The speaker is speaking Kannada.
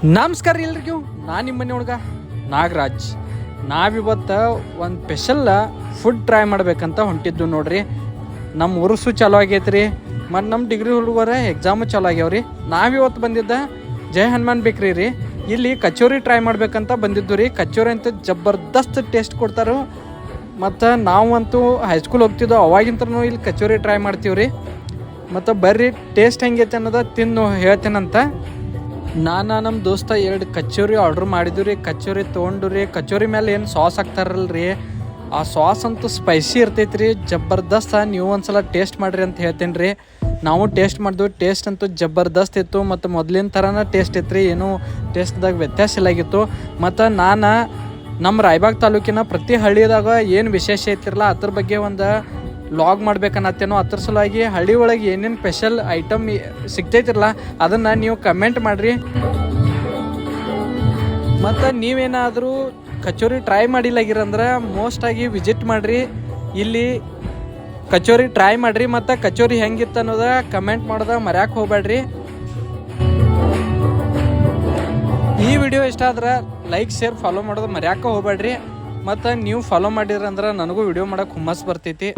ನಮಸ್ಕಾರ ಎಲ್ರಿಗೂ, ನಾನು ನಿಮ್ಮ ಮನೆ ಹುಡುಗ ನಾಗರಾಜ್. ನಾವಿವತ್ತು ಒಂದು ಸ್ಪೆಷಲ್ ಫುಡ್ ಟ್ರೈ ಮಾಡ್ಬೇಕಂತ ಹೊಂಟಿದ್ದು ನೋಡ್ರಿ. ನಮ್ಮ ಉರುಸು ಚಾಲೂ ಆಗೈತೆ ರೀ, ಮತ್ತು ನಮ್ಮ ಡಿಗ್ರಿ ಹುಡುಗರ ಎಕ್ಸಾಮು ಚಾಲೂ ಆಗ್ಯಾವ್ರಿ. ನಾವಿವತ್ತು ಬಂದಿದ್ದ ಜೈ ಹನುಮಾನ್ ಬೇಕ್ರಿ ರೀ. ಇಲ್ಲಿ ಕಚೋರಿ ಟ್ರೈ ಮಾಡ್ಬೇಕಂತ ಬಂದಿದ್ದು ರೀ. ಕಚೋರಿ ಅಂತ ಜಬರ್ದಸ್ತ್ ಟೇಸ್ಟ್ ಕೊಡ್ತಾರೆ. ಮತ್ತು ನಾವಂತೂ ಹೈಸ್ಕೂಲ್ ಹೋಗ್ತಿದ್ದೋ ಅವಾಗಿಂತನೂ ಇಲ್ಲಿ ಕಚೋರಿ ಟ್ರೈ ಮಾಡ್ತೀವಿ ರೀ. ಮತ್ತು ಬರ್ರಿ ಟೇಸ್ಟ್ ಹೆಂಗೈತೆ ಅನ್ನೋದು ತಿಂದು ಹೇಳ್ತೇನಂತ. ನಾನು ನಮ್ಮ ದೋಸ್ತ 2 ಕಚೋರಿ ಆರ್ಡ್ರ್ ಮಾಡಿದ್ವಿ ರೀ. ಕಚೋರಿ ತೊಗೊಂಡು ರೀ, ಕಚೋರಿ ಮೇಲೆ ಏನು ಸಾಸ್ ಹಾಕ್ತಾರಲ್ಲ ರೀ, ಆ ಸಾಸ್ ಅಂತೂ ಸ್ಪೈಸಿ ಇರ್ತೈತೆ ರೀ, ಜಬರ್ದಸ್ತ್. ನೀವು ಒಂದ್ಸಲ ಟೇಸ್ಟ್ ಮಾಡಿರಿ ಅಂತ ಹೇಳ್ತೇನೆ ರೀ. ನಾವು ಟೇಸ್ಟ್ ಮಾಡಿದ್ವಿ, ಟೇಸ್ಟ್ ಅಂತೂ ಜಬರ್ದಸ್ತ್ ಇತ್ತು. ಮತ್ತು ಮೊದಲಿನ ಥರನೇ ಟೇಸ್ಟ್ ಇತ್ತು ರೀ, ಏನೂ ಟೇಸ್ಟ್ದಾಗ ವ್ಯತ್ಯಾಸ ಇಲ್ಲಾಗಿತ್ತು. ಮತ್ತು ನಾನು ನಮ್ಮ ರಾಯಬಾಗ್ ತಾಲೂಕಿನ ಪ್ರತಿ ಹಳ್ಳಿದಾಗ ಏನು ವಿಶೇಷ ಐತಿರಲ್ಲ ಅದ್ರ ಬಗ್ಗೆ ಒಂದು ಲಾಗ್ ಮಾಡ್ಬೇಕನ್ನತ್ತೇನೋ. ಅದ್ರ ಸಲುವಾಗಿ ಹಳ್ಳಿ ಒಳಗೆ ಏನೇನು ಸ್ಪೆಷಲ್ ಐಟಮ್ ಸಿಗ್ತೈತಿರಲ್ಲ ಅದನ್ನು ನೀವು ಕಮೆಂಟ್ ಮಾಡಿರಿ. ಮತ್ತು ನೀವೇನಾದರೂ ಕಚೋರಿ ಟ್ರೈ ಮಾಡಿಲ್ಲಾಗಿರಂದ್ರೆ ಮೋಸ್ಟಾಗಿ ವಿಸಿಟ್ ಮಾಡಿರಿ, ಇಲ್ಲಿ ಕಚೋರಿ ಟ್ರೈ ಮಾಡಿರಿ. ಮತ್ತು ಕಚೋರಿ ಹೆಂಗಿತ್ತು ಅನ್ನೋದ ಕಮೆಂಟ್ ಮಾಡೋದ ಮರ್ಯಾಕೆ ಹೋಗ್ಬೇಡ್ರಿ. ಈ ವಿಡಿಯೋ ಇಷ್ಟ ಆದ್ರೆ ಲೈಕ್ ಶೇರ್ ಫಾಲೋ ಮಾಡೋದು ಮರ್ಯಾಕೆ ಹೋಗ್ಬೇಡ್ರಿ. ಮತ್ತು ನೀವು ಫಾಲೋ ಮಾಡಿದ್ರಂದ್ರೆ ನನಗೂ ವಿಡಿಯೋ ಮಾಡೋಕೆ ಹುಮ್ಮಸ್ ಬರ್ತೈತಿ.